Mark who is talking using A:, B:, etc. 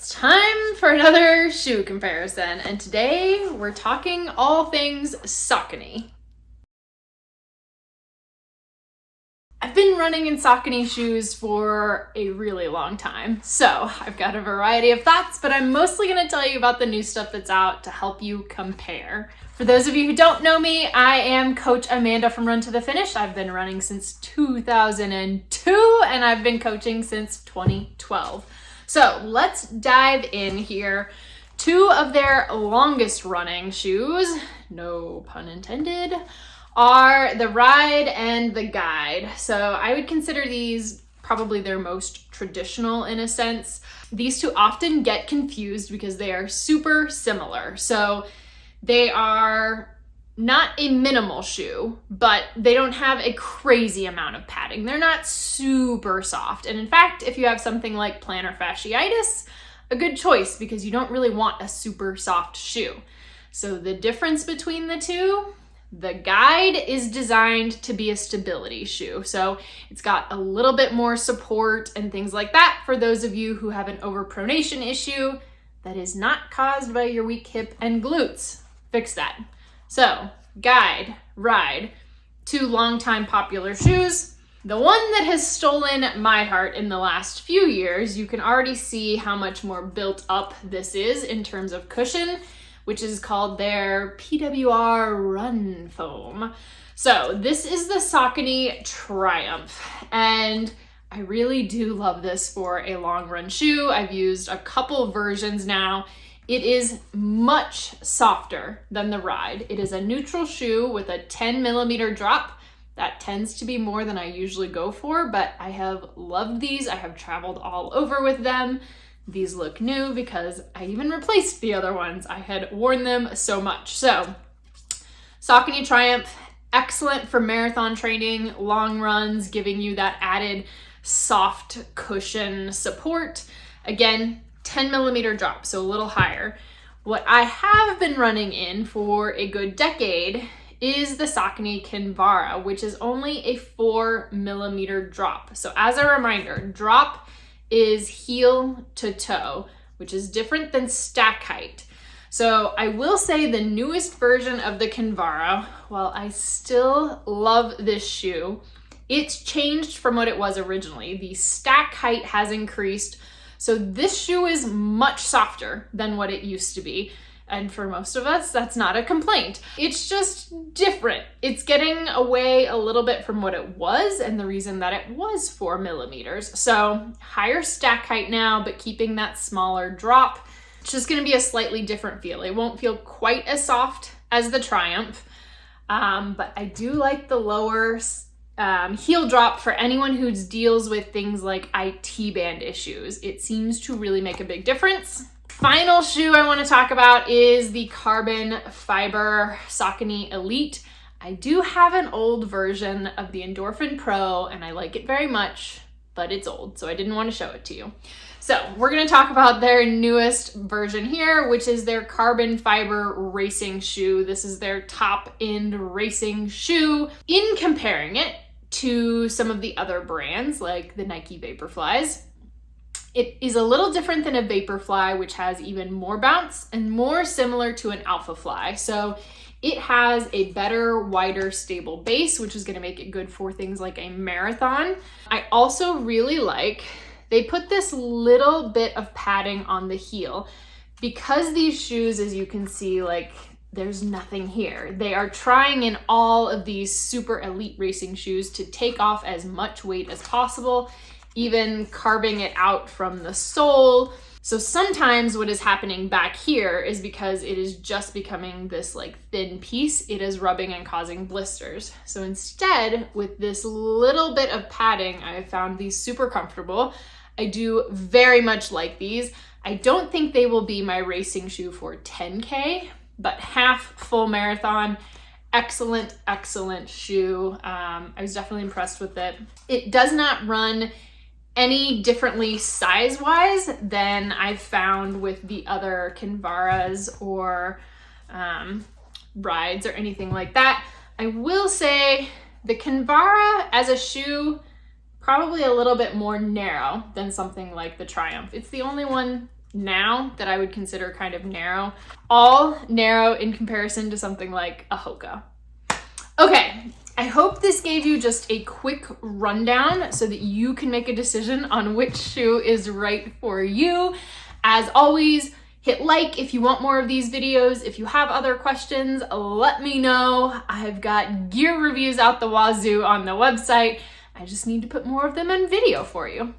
A: It's time for another shoe comparison, and today we're talking all things Saucony. I've been running in Saucony shoes for a really long time, so I've got a variety of thoughts, but I'm mostly going to tell you about the new stuff that's out to help you compare. For those of you who don't know me, I am Coach Amanda from RunToTheFinish. I've been running since 2002, and I've been coaching since 2012. So let's dive in here. Two of their longest running shoes, no pun intended, are the Ride and the Guide. So I would consider these probably their most traditional in a sense. These two often get confused because they are super similar. So they are not a minimal shoe, but they don't have a crazy amount of padding. They're not super soft. And in fact, if you have something like plantar fasciitis, a good choice because you don't really want a super soft shoe. So the difference between the two, the Guide is designed to be a stability shoe. So it's got a little bit more support and things like that for those of you who have an overpronation issue that is not caused by your weak hip and glutes. Fix that. So, Guide, Ride, two longtime popular shoes. The one that has stolen my heart in the last few years, you can already see how much more built up this is in terms of cushion, which is called their PWR Run Foam. So this is the Saucony Triumph, and I really do love this for a long run shoe. I've used a couple versions now. It is much softer than the Ride. It is a neutral shoe with a 10 millimeter drop. That tends to be more than I usually go for, but I have loved these. I have traveled all over with them. These look new because I even replaced the other ones. I had worn them so much. So, Saucony Triumph, excellent for marathon training, long runs, giving you that added soft cushion support. Again, 10 millimeter drop, so a little higher. What I have been running in for a good decade is the Saucony Kinvara, which is only a 4 millimeter drop. So as a reminder, drop is heel to toe, which is different than stack height. So I will say the newest version of the Kinvara, while I still love this shoe, it's changed from what it was originally. The stack height has increased. So this shoe is much softer than what it used to be. And for most of us, that's not a complaint. It's just different. It's getting away a little bit from what it was and the reason that it was 4 millimeters. So higher stack height now, but keeping that smaller drop. It's just gonna be a slightly different feel. It won't feel quite as soft as the Triumph, but I do like the lower heel drop for anyone who deals with things like IT band issues. It seems to really make a big difference. Final shoe I want to talk about is the carbon fiber Saucony Elite. I do have an old version of the Endorphin Pro and I like it very much, but it's old, so I didn't want to show it to you. So we're going to talk about their newest version here, which is their carbon fiber racing shoe. This is their top end racing shoe. In comparing it to some of the other brands like the Nike Vaporflies, it is a little different than a Vaporfly, which has even more bounce and more similar to an Alpha Fly. So it has a better, wider, stable base, which is going to make it good for things like a marathon. I also really like they put this little bit of padding on the heel because these shoes, as you can see, like there's nothing here. They are trying in all of these super elite racing shoes to take off as much weight as possible, even carving it out from the sole. So sometimes what is happening back here is because it is just becoming this like thin piece, it is rubbing and causing blisters. So instead, with this little bit of padding, I have found these super comfortable. I do very much like these. I don't think they will be my racing shoe for 10K, but half full marathon, excellent, excellent shoe. I was definitely impressed with it. It does not run any differently size-wise than I've found with the other Kinvaras or Rides or anything like that. I will say the Kinvara as a shoe, probably a little bit more narrow than something like the Triumph. It's the only one now that I would consider kind of narrow, all narrow in comparison to something like a Hoka. Okay, I hope this gave you just a quick rundown so that you can make a decision on which shoe is right for you. As always, hit like if you want more of these videos. If you have other questions, let me know. I've got gear reviews out the wazoo on the website. I just need to put more of them in video for you.